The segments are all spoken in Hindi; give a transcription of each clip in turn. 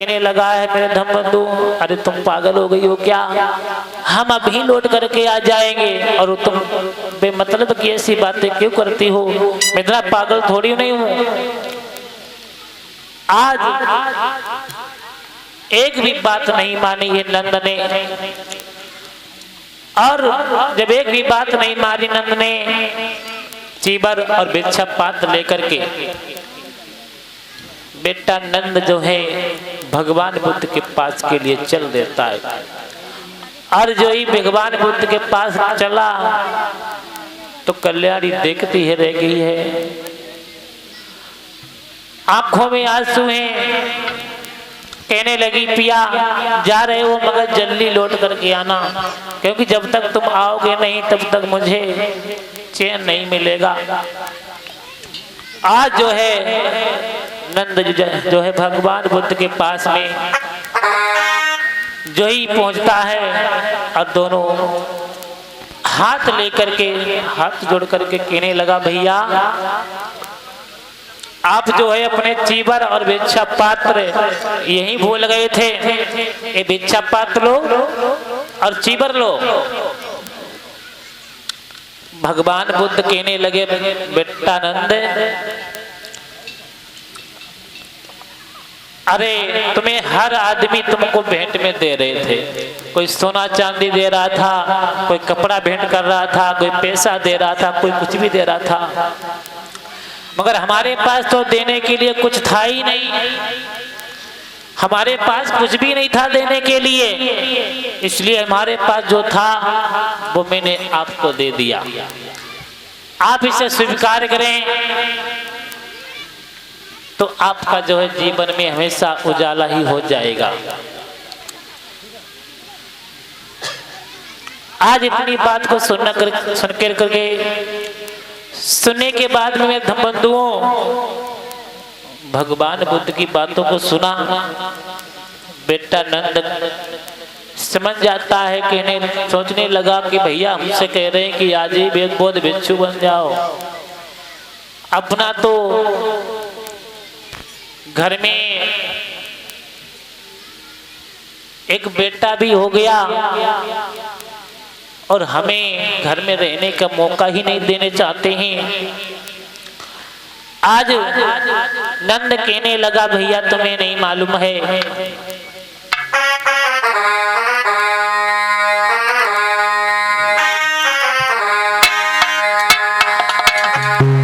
कहने लगा है मेरे धम्मबंधु, अरे तुम पागल हो गई हो क्या? हम अभी लौट करके आ जाएंगे और तुम बेमतलब की ऐसी बातें क्यों करती हो? मैं इतना पागल थोड़ी नहीं हूं। आज एक भी बात नहीं मानी ये नंद ने, और जब एक भी बात नहीं मानी नंद ने, चीबर और भिक्षा पात्र लेकर के बेटा नंद जो है भगवान बुद्ध के पास के लिए चल देता है। और जो ही भगवान बुद्ध के पास चला तो कल्याणी देखती है रह गई है, आंखों में आंसू हैं। कहने लगी पिया जा रहे हो मगर जल्दी लौट करके आना, क्योंकि जब तक तुम आओगे नहीं तब तक मुझे चैन नहीं मिलेगा। आज जो है नंद जो है भगवान बुद्ध के पास में जो ही पहुंचता है और दोनों हाथ लेकर के हाथ जोड़ करके कहने लगा भैया आप जो है अपने चीबर और भिक्षा पात्र यही भूल गए थे। ये भिक्षा पात्र लो और चीबर लो। भगवान बुद्ध कहने लगे बेटा नंद, अरे तुम्हें हर आदमी तुमको भेंट में दे रहे थे, कोई सोना चांदी दे रहा था, कोई कपड़ा भेंट कर रहा था, कोई पैसा दे रहा था, कोई कुछ भी दे रहा था, मगर हमारे पास तो देने के लिए कुछ था ही नहीं। हमारे पास कुछ भी नहीं था देने के लिए, इसलिए हमारे पास जो था वो मैंने आपको दे दिया। आप इसे स्वीकार करें तो आपका जो है जीवन में हमेशा उजाला ही हो जाएगा। आज इतनी बात को सुनने के बाद में मेरे धम्मबंधुओं भगवान बुद्ध की बातों को सुना। बेटा नंद समझ जाता है, कहने सोचने लगा कि भैया हमसे कह रहे हैं कि आज ही वेदबोध भिक्षु बन जाओ, अपना तो घर में एक बेटा भी हो गया और हमें घर में रहने का मौका ही नहीं देने चाहते हैं। आज नंद कहने लगा भैया तुम्हें नहीं मालूम है,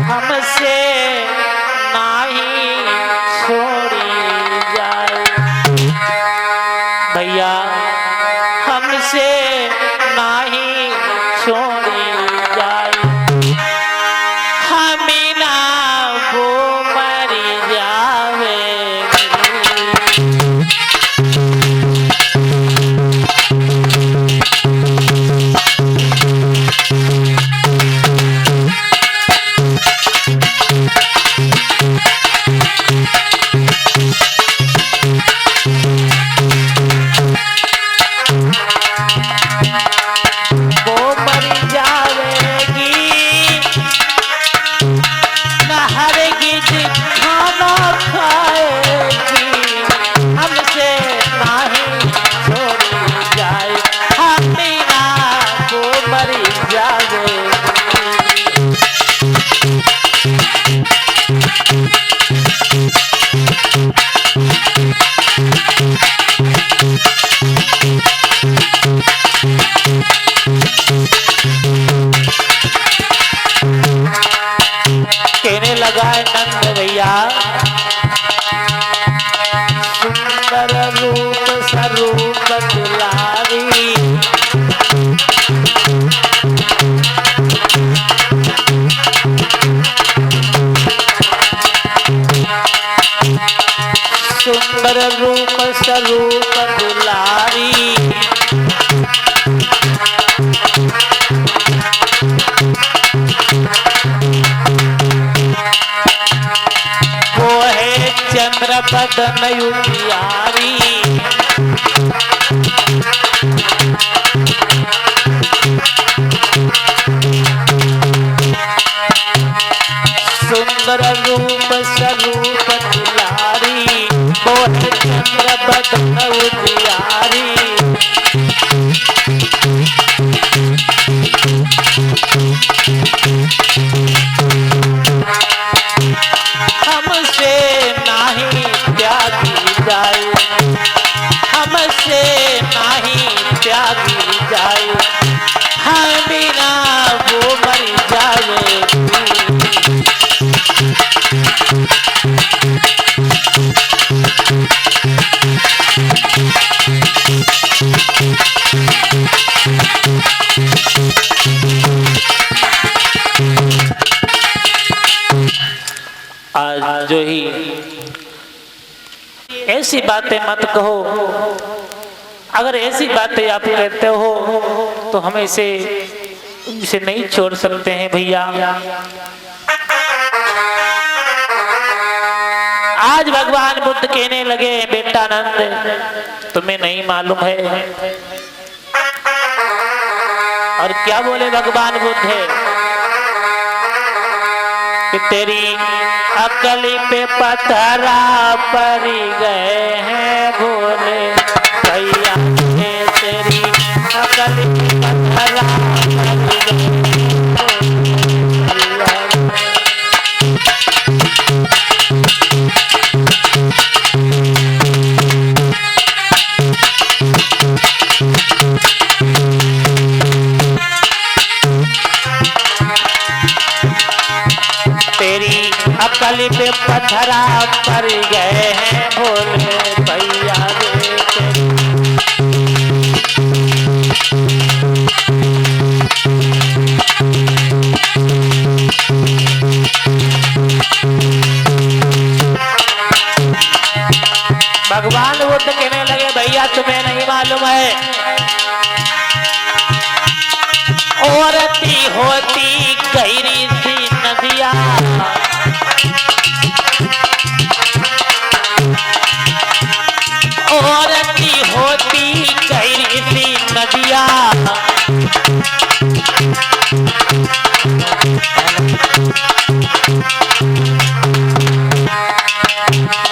हमसे नहीं छोड़ी जाए, भैया हमसे नहीं छोड़ी जाए, हमें ना वो मरी जावेगी। कहने लगा है नंद भैया सुंदर रूप स्वरूप दुलारी, सुंदर रूप स्वरूप दुलारी, वो है चंद्र बदन उजियारी, सुंदर रूप स्वरूप दुलारी, वो है चंद्र ऐसी बातें मत कहो। अगर ऐसी बातें आप कहते हो तो हम इसे नहीं छोड़ सकते हैं भैया। आज भगवान बुद्ध कहने लगे, बेटा नंद तुम्हें नहीं मालूम है। और क्या बोले भगवान बुद्ध है कि तेरी अकली पे पत्थरा पड़ गए हैं भोले भैया, तेरी अकली पे पत्थरा पड़ गए। तेरी अकल पे पत्थरा पड़ गए हैं भोले भैया रे तेरी। भगवान बुद्ध कहने लगे, भैया तुम्हें नहीं मालूम है, औरती होती गहरी सी नदिया, औरती होती गहरी सी नदिया,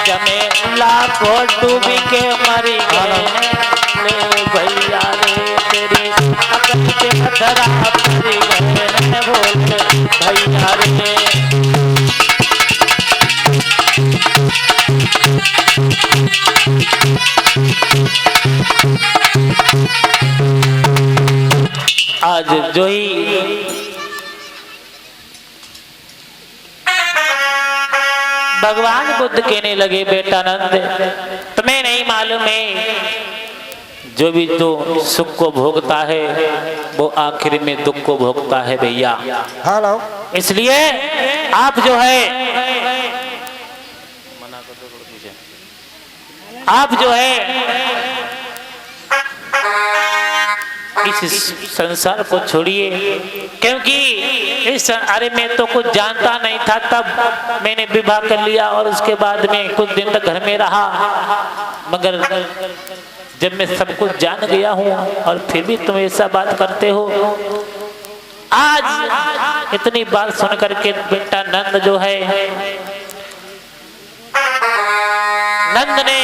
जमे लाखों डूबी के मरी गए भैया रे तेरी अकल पे पत्थरा पड़ गए हैं भोले भैया रे। आज जो ही भगवान बुद्ध कहने लगे, बेटा नंद तुम्हें नहीं मालूम है, जो भी तो सुख को भोगता है वो आखिर में दुख को भोगता है भैया। हेलो, इसलिए आप जो है इस संसार को छोड़िए, क्योंकि इस अरे मैं तो कुछ जानता नहीं था, तब मैंने विवाह कर लिया और उसके बाद में कुछ दिन तक घर में रहा, मगर जब मैं सब कुछ जान गया हूँ और फिर भी तुम ऐसा बात करते हो। आज इतनी बात सुन करके बेटा नंद जो है, नंद ने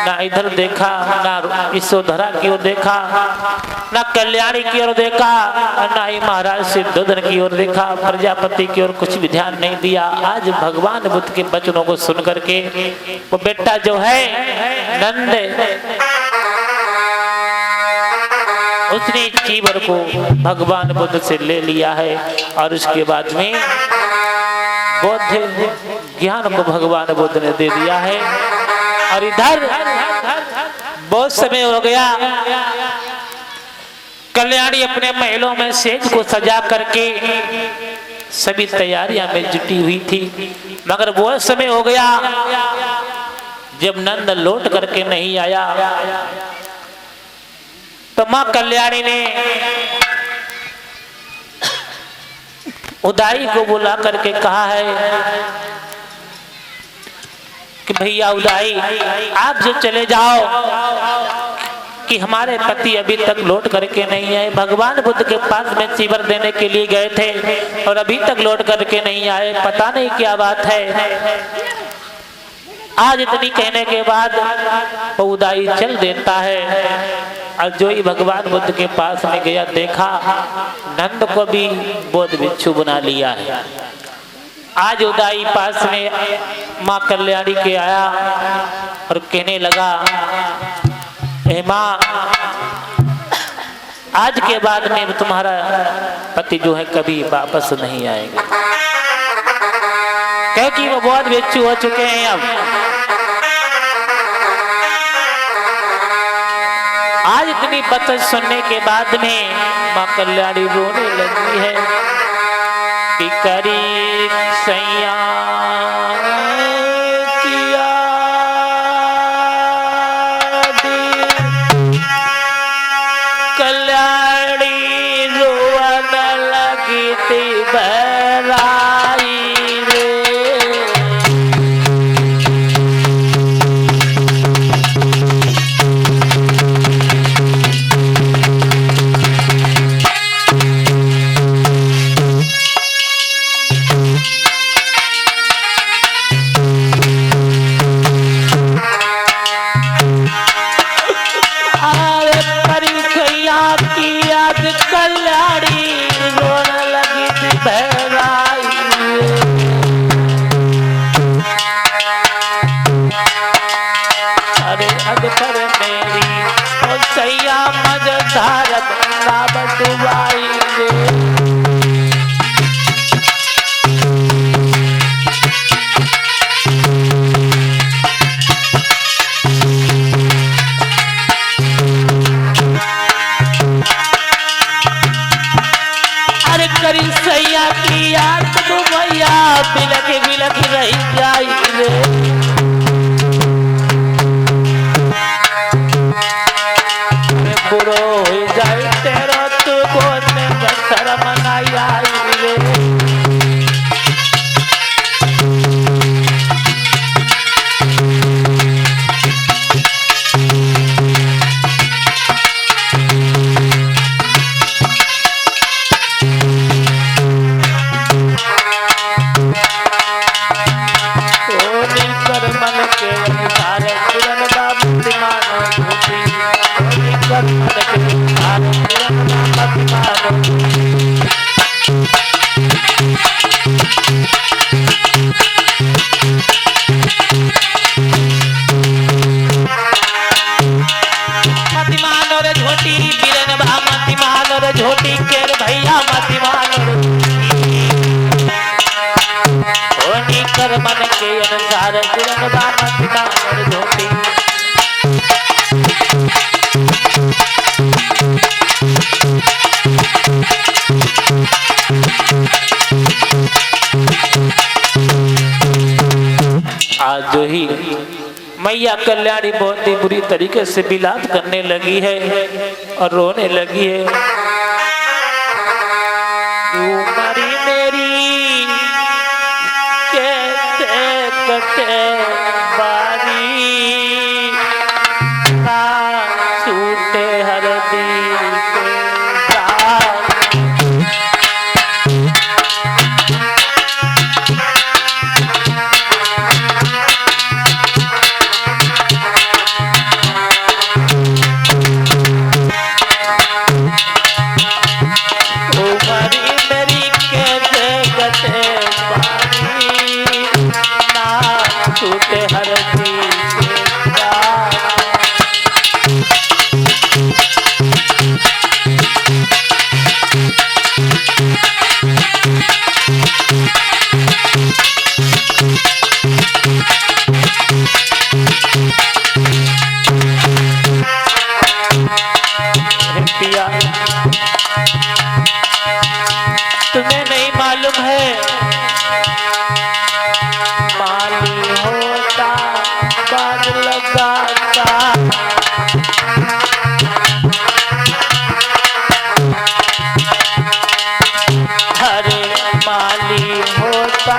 ना इधर देखा, ना यशोधरा की ओर देखा, ना कल्याणी की ओर देखा, ना ही महाराज सिद्धोधन की ओर देखा, प्रजापति की ओर कुछ भी ध्यान नहीं दिया। आज भगवान बुद्ध के वचनों को सुन करके वो बेटा जो है नंद, उसने चीवर को भगवान बुद्ध से ले लिया है और उसके बाद में बौद्ध ज्ञान को भगवान बुद्ध ने दे दिया है। और इधर बहुत समय हो गया, कल्याणी अपने महलों में सेज को सजा करके सभी तैयारियां में जुटी हुई थी, मगर बहुत समय हो गया जब नंद लौट करके नहीं आया, तो मां कल्याणी ने उदाई को बुला करके कहा है कि भैया उदाई आप जो चले जाओ कि हमारे पति अभी तक लौट करके नहीं आए। भगवान बुद्ध के पास में चीवर देने के लिए गए थे और अभी तक लौट करके नहीं आए, पता नहीं क्या बात है। आज इतनी कहने के बाद वो उदाई चल देता है और जो ही भगवान बुद्ध के पास में गया, देखा नंद को भी बौद्ध भिक्षु बना लिया है। आज उदाई पास में माँ कल्याणी के आया और कहने लगा, हे माँ, आज के बाद में तुम्हारा पति जो है कभी वापस नहीं आएंगे, क्योंकि वो बहुत भिक्षु हो चुके हैं। अब आज इतनी बात सुनने के बाद में माँ कल्याणी रोने लगी है कि करी सैया किया बहराई रे। कल्याणी रोने लगी थी बहराई। अरे अधकर मेरी ओ सैया मज धारत ना बटुआई रे। करी सैया की याद तो भैया बिलख बिलख रही जाई रे। बुरो हो जाए तेरा तू गोद में बसर मनाई आई रे। झोटी केर भैया मती मानो होनी कर मन के अनुसार किरण बा मती मानो झोटी। आज जो ही मैया कल्याणी बहुत ही बुरी तरीके से विलाप करने लगी है और रोने लगी है। तुम्हारी मेरी कैसे कटे बारी ना छूटे हरदी के दाग। छूटे हरदी के दाग। पिया तुम्हें नहीं मालूम है माली होता बाग लगाता। हरे माली होता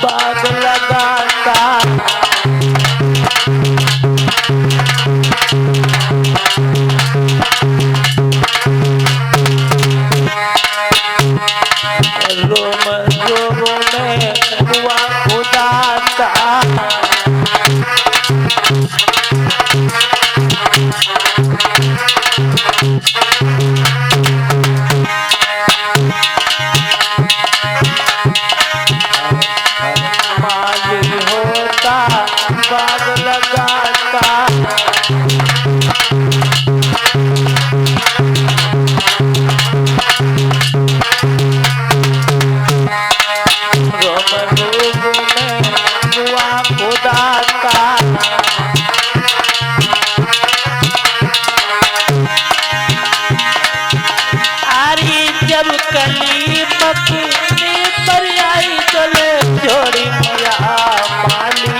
बाग लगाता। रोम रोम में हुआ उदाता। माली होता बाग लगाता। जब कली पकने पर आई चले जोड़ी मैया माली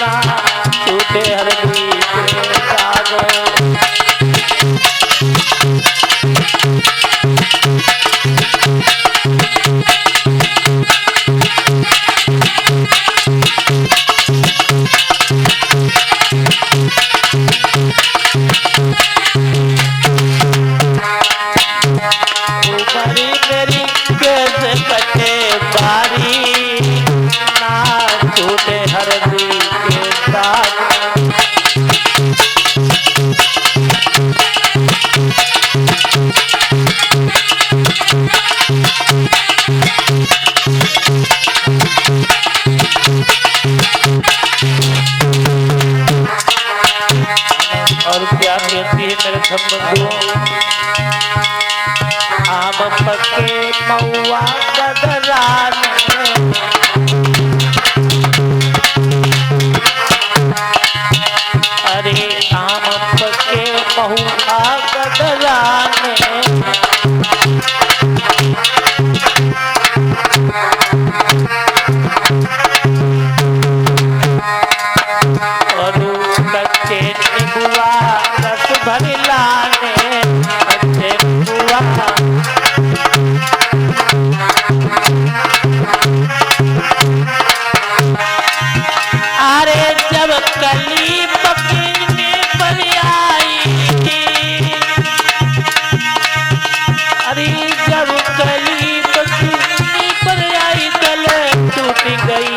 ना छूटे हरदी के दाग। क्या कहती है मेरे धम बंधुओं, आम पके महुआ गदराने, अरे आम पके महुआ गदराने, और कच्चे नींबुआ रस भर लाने, कच्चे नींबुआ अरे जब कली पकने पर आई, अरे जब कली पकने पर आई तल टूट गई,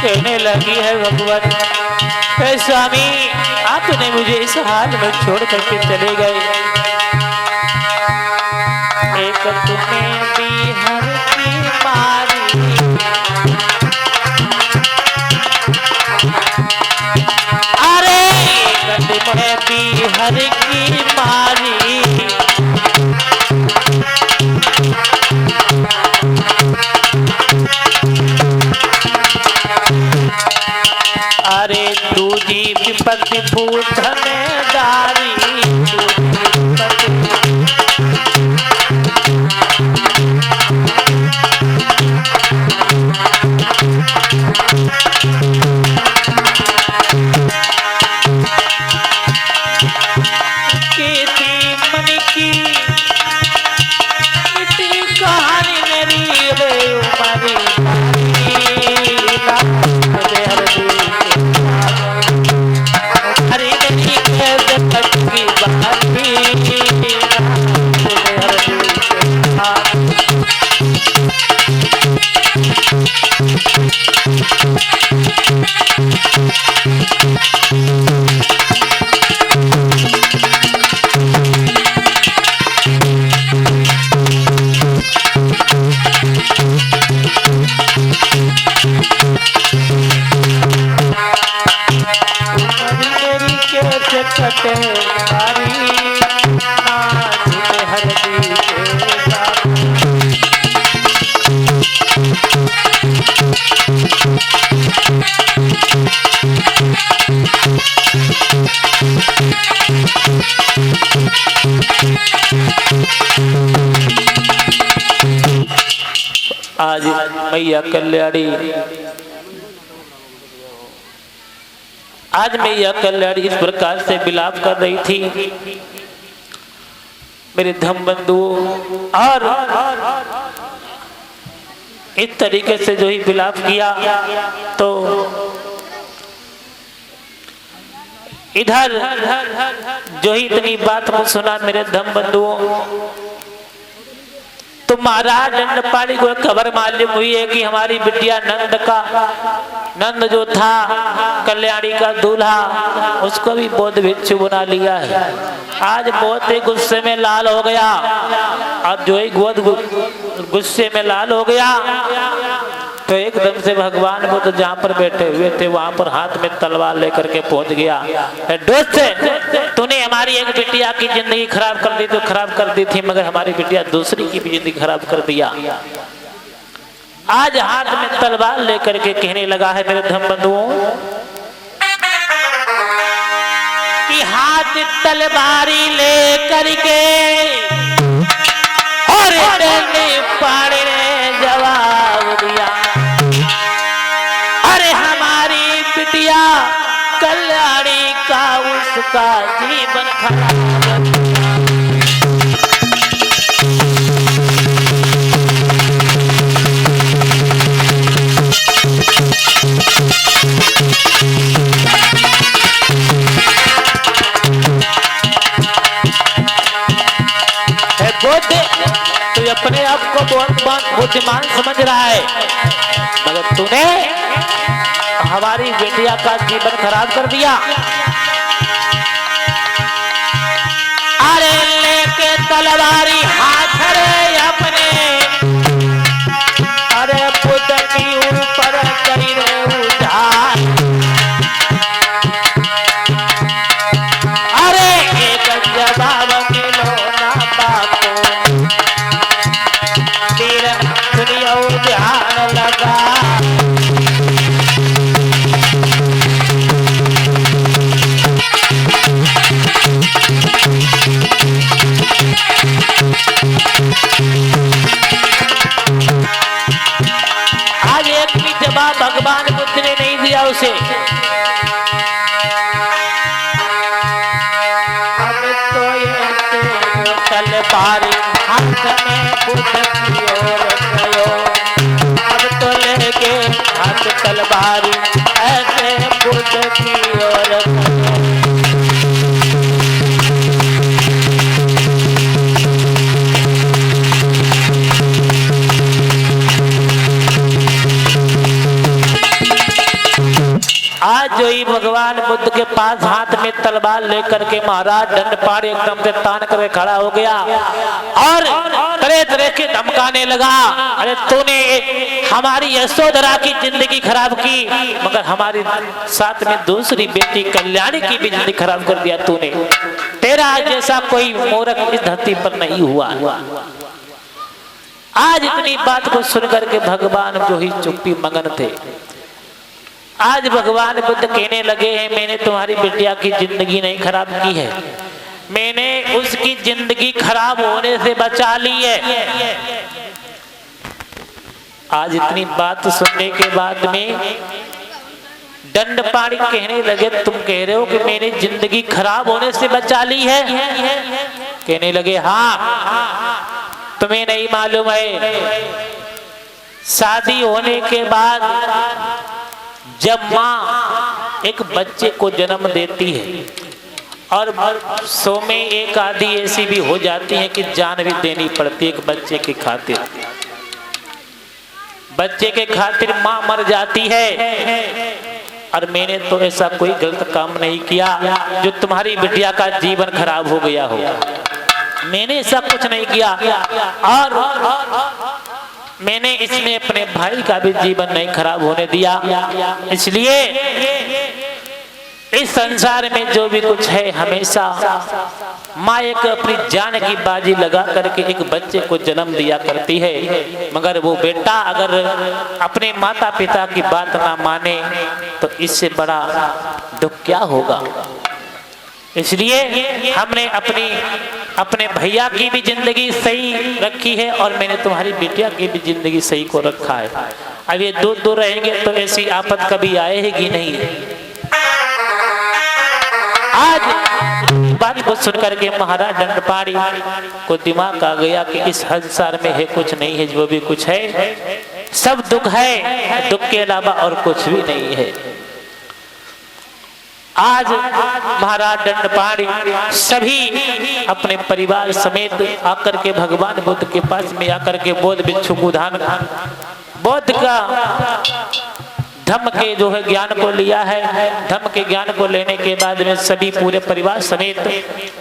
कहने लगी है भगवान, स्वामी आपने मुझे इस हाल में छोड़ करके चले गए, एक तुम्हें भी हर की मारी, अरे एक तुम्हें भी हर की मारी, अरे दूजी विपत्ति भूधनेदारी, मन की कहानी मेरी रे उमारी, हरी की बात कटे हरी हरदी आज मैया कल्याणी, आज मैया कल्याणी इस प्रकार से विलाप कर रही थी मेरे धम बंधुओं, और इस तरीके से जो ही विलाप किया तो इधर जो ही इतनी बात को सुना मेरे धम बंधुओं, तो महाराज दंडपाणी को खबर मालूम हुई है कि हमारी बिटिया नंद जो था कल्याणी का दूल्हा, उसको भी बहुत भिक्षु बना लिया है। आज बहुत ही गुस्से में लाल हो गया, और जो ही बहुत गुस्से में लाल हो गया तो एकदम से भगवान बुद्ध जहाँ पर बैठे हुए थे वहां पर हाथ में तलवार लेकर के पहुंच गया। दोस्त, तूने हमारी एक बिटिया की जिंदगी खराब कर दी तो खराब कर दी थी, मगर हमारी बिटिया दूसरी की भी जिंदगी खराब कर दिया। आज हाथ में तलवार लेकर के कहने लगा है मेरे धम बंधुओं कि हाथ तलवारी लेकर के और पाड़े ने जवाब दिया, अरे हमारी कल्याणी का उसका जीवन खराब। तू अपने आप को बहुत बुद्धिमान समझ रहा है, मगर तूने हमारी बेटिया का जीवन खराब कर दिया। अरे लेके तलवारी हाथ रे अपने, अरे बुद्ध की ऊपर करी रे उजाड़। अरे एक जवाब मिलो ना बाको, तेरा दुनिया ध्यान लगा। आज एक भी जवाब भगवान बुद्ध ने नहीं दिया उसे। अब तो ये तलवारी हाथ में बुद्ध की ओर गयो, अब तो लेके हाथ तलवारी ऐसे बुद्ध की ओर गयो। आज जो ही भगवान बुद्ध के पास हाथ में तलवार लेकर के महाराज दंडपाण एकदम से तान करके खड़ा हो गया और तरह तरह के धमकाने लगा। अरे तूने हमारी यशोधरा की जिंदगी खराब की, मगर हमारी साथ में दूसरी बेटी कल्याणी की भी जिंदगी खराब कर दिया तूने। तेरा जैसा कोई मूर्ख इस धरती पर नहीं हुआ। आज इतनी बात को सुनकर के भगवान जो ही चुप्पी मगन थे। आज भगवान बुद्ध कहने लगे हैं, मैंने तुम्हारी बिटिया की जिंदगी नहीं खराब की है, मैंने उसकी जिंदगी खराब होने से बचा ली है। आज इतनी बात सुनने के बाद में दंडपाणी कहने लगे, तुम कह रहे हो कि मैंने जिंदगी खराब होने से बचा ली है? कहने लगे हाँ, तुम्हें नहीं मालूम है, शादी होने के बाद जब माँ एक बच्चे को जन्म देती है और 100 में एक आधी ऐसी भी हो जाती है कि जान भी देनी पड़ती है एक बच्चे के खातिर। बच्चे के खातिर माँ मर जाती है। और मैंने तो ऐसा कोई गलत काम नहीं किया जो तुम्हारी बिटिया का जीवन खराब हो गया हो। मैंने ऐसा कुछ नहीं किया और मैंने इसमें अपने भाई का भी जीवन नहीं खराब होने दिया। इसलिए इस संसार में जो भी कुछ है, हमेशा माँ एक अपनी जान की बाजी लगा करके एक बच्चे को जन्म दिया करती है, मगर वो बेटा अगर अपने माता पिता की बात ना माने तो इससे बड़ा दुख क्या होगा। इसलिए हमने अपने भैया की भी जिंदगी सही रखी है और मैंने तुम्हारी बिटिया की भी जिंदगी सही को रखा है। अब ये दूर रहेंगे तो ऐसी आफत कभी आएगी नहीं। आज बात को सुनकर के महाराज दंडपाणी को दिमाग आ गया कि इस संसार में है कुछ नहीं है, जो भी कुछ है सब दुख है, दुख के अलावा और कुछ भी नहीं है। आज महाराज दंडपाणी सभी अपने परिवार समेत आकर के भगवान बुद्ध के पास में आकर के बौद्ध भिक्षु को दान बौद्ध का धम्म के जो है ज्ञान को लिया है। धम्म के ज्ञान को लेने के बाद में सभी पूरे परिवार समेत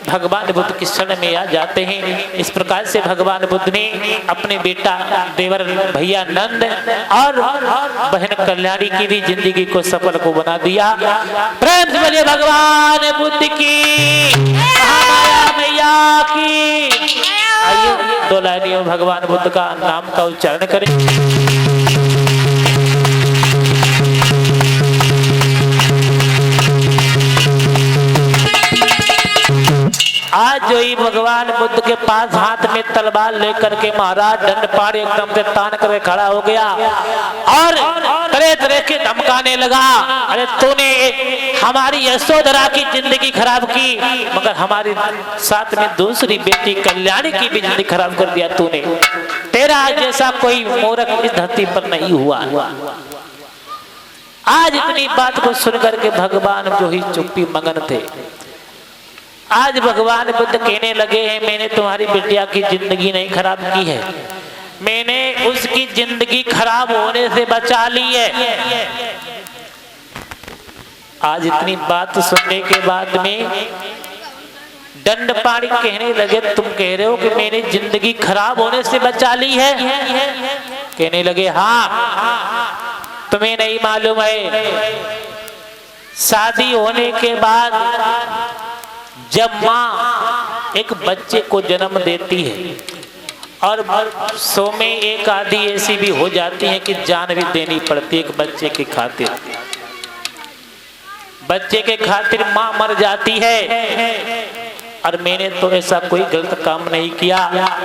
भगवान बुद्ध की शरण में आ जाते हैं। इस प्रकार से भगवान बुद्ध ने अपने बेटा देवर भैया नंद और बहन कल्याणी की भी जिंदगी को सफल को बना दिया। प्रेम से बोलिए भगवान बुद्ध की, महामाया मैया की। आइए 2 लाइनों भगवान बुद्ध का नाम का उच्चारण करें। आज जो ही भगवान बुद्ध के पास हाथ में तलवार लेकर के महाराज दंडपाणी एकदम से तान करके खड़ा हो गया और तरह समेत रह के धमकाने लगा, अरे तूने हमारी यशोधरा की जिंदगी खराब की, मगर हमारी साथ में दूसरी बेटी कल्याणी की भी जिंदगी खराब कर दिया तूने। तेरा जैसा कोई मूर्ख इस धरती पर नहीं हुआ। आज इतनी बात को सुनकर के भगवान जो ही चुप्पी मगन थे। आज भगवान बुद्ध कहने लगे हैं, मैंने तुम्हारी बिटिया की जिंदगी नहीं खराब की है, मैंने उसकी जिंदगी खराब होने से बचा ली है। आज इतनी बात सुनने के बाद में दंडपाणी कहने लगे, तुम कह रहे हो कि मैंने जिंदगी खराब होने से बचा ली है? कहने लगे हाँ, तुम्हें नहीं मालूम है, शादी होने के बाद जब माँ एक बच्चे को जन्म देती है और 100 में एक आधी ऐसी भी हो जाती है कि जान भी देनी पड़ती है एक बच्चे की खातिर। बच्चे के खातिर माँ मर जाती है। और मैंने तो ऐसा कोई गलत काम नहीं किया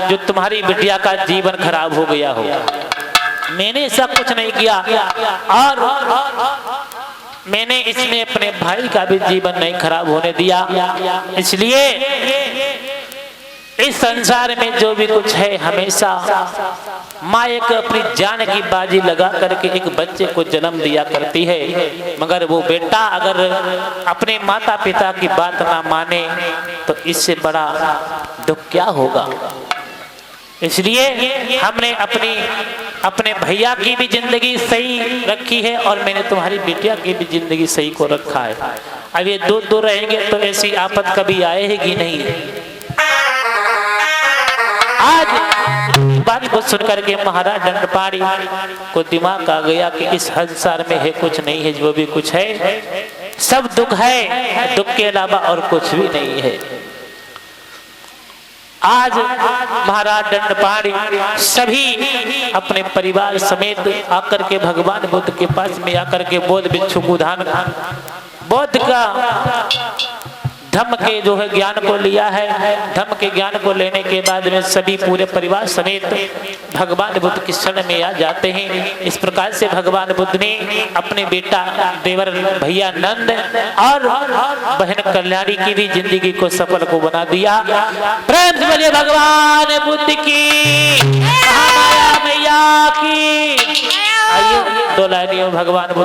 जो तुम्हारी बिटिया का जीवन खराब हो गया हो। मैंने ऐसा कुछ नहीं किया और मैंने इसमें अपने भाई का भी जीवन नहीं खराब होने दिया। इसलिए इस संसार में जो भी कुछ है, हमेशा माँ एक अपनी जान की बाजी लगा करके एक बच्चे को जन्म दिया करती है, मगर वो बेटा अगर अपने माता पिता की बात ना माने तो इससे बड़ा दुख क्या होगा। इसलिए हमने अपने भैया की भी जिंदगी सही रखी है और मैंने तुम्हारी बिटिया की भी जिंदगी सही को रखा है। अब ये दूर रहेंगे तो ऐसी आफत कभी आएगी नहीं। आज बात को सुनकर के महाराज दंडपाणी को दिमाग आ गया कि इस संसार में है कुछ नहीं है, जो भी कुछ है सब दुख है, दुख के अलावा और कुछ भी नहीं है। आज महाराज दंडपाणी सभी अपने परिवार समेत आकर के भगवान बुद्ध के पास में आकर के बौद्ध भिक्षु को दान बौद्ध का धम्म के जो है ज्ञान को लिया है। धम्म के ज्ञान को लेने के बाद में सभी पूरे परिवार समेत भगवान बुद्ध की शरण में आ जाते हैं। इस प्रकार से भगवान बुद्ध ने अपने बेटा देवर भैया नंद और बहन कल्याणी की भी जिंदगी को सफल को बना दिया। प्रेम से बोलिए भगवान बुद्ध की, महामाया मैया की। आइए 2 लाइनों भगवान बुद्ध